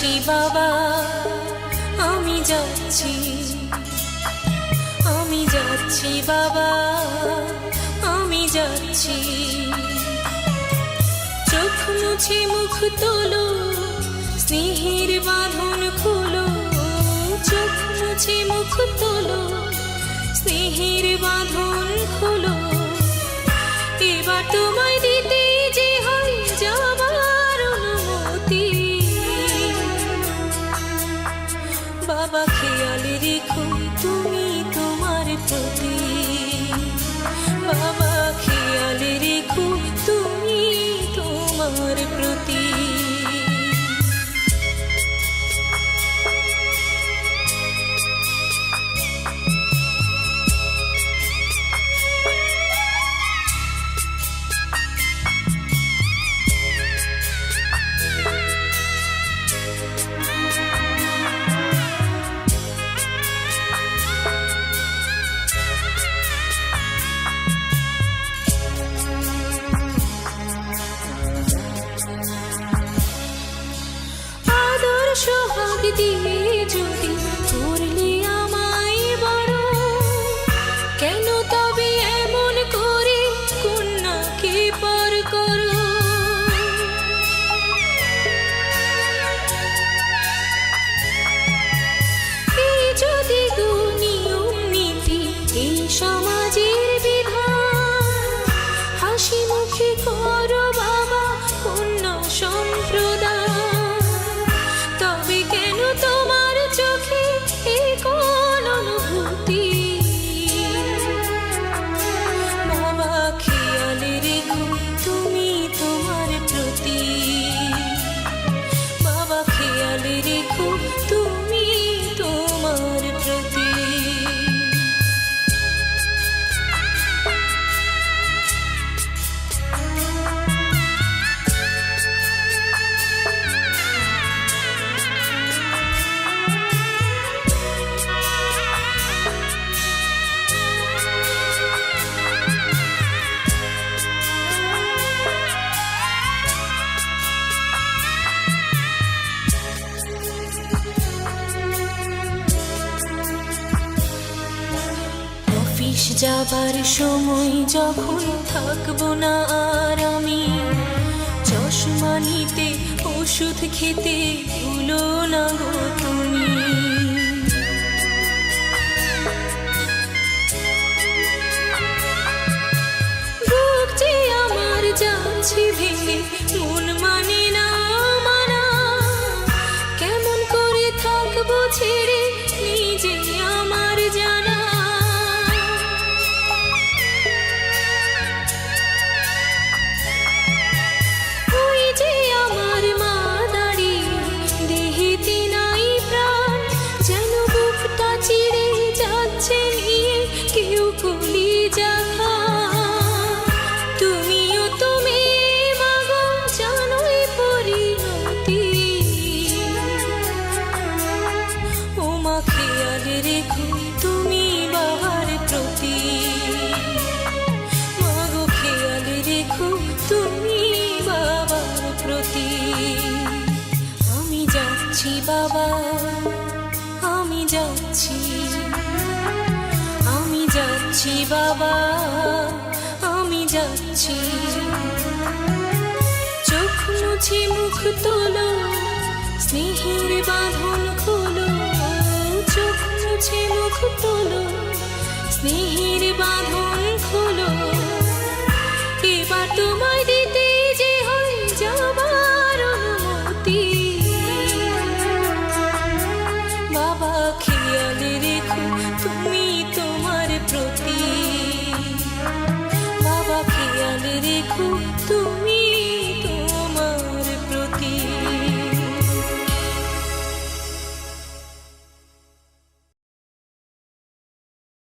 যাচ্ছি বাবা, আমি যাচ্ছি, আমি যাচ্ছি বাবা, আমি যাচ্ছি। চোখ মুছে মুখ তোলো, স্নেহের বাঁধন খোলো। চোখ মুছে মুখ তোলো, স্নেহের বাঁধন খোলো। এবার তোমায় দিতে যে হয় যাবার অনুমতি। বাবা খেয়াল রেখো তুমি তোমার প্রতি, বাবা খেয়াল রেখো তুমি তোমার প্রতি। সোহাগ দিয়ে যদি করলে আমায় বড়, কেন তবে এমন করে কন্যাকে পর করো? এই যদি নিয়ম নীতি, এই সমাজের বিধান, হাসি মুখে করো বাবা কন্যা সম্প্রদায়। তবে কেন তোমার চোখে এই কোন অনুভূতি? বাবা খেয়াল রেখো তুমি তোমার প্রতি, বাবা খেয়াল রেখো তুমি তোমার প্রতি। অফিস যাবার সময় যখন থাকবো না আর আমি, চশমা নিতে ওষুধ খেতে ভুলো না গো তুমি। বুক যে আমার যাচ্ছে ভেঙে, মন মানে না মানা। কেমন করে থাকবো ছেড়ে নিজে আমার জানা। তুমিও তুমি মাগো জানোই পরিণতি। ও মা খেয়াল রেখো তুমি বাবার প্রতি, মাগো খেয়াল রেখো তুমি বাবার প্রতি। আমি যাচ্ছি বাবা, আমি যাচ্ছি, আমি যাচ্ছি বাবা, আমি যাচ্ছি। চোখ মুছে মুখ তোলো, স্নেহের বাঁধন খোলো। চোখ মুছে মুখ তোলো, স্নেহের বাঁধন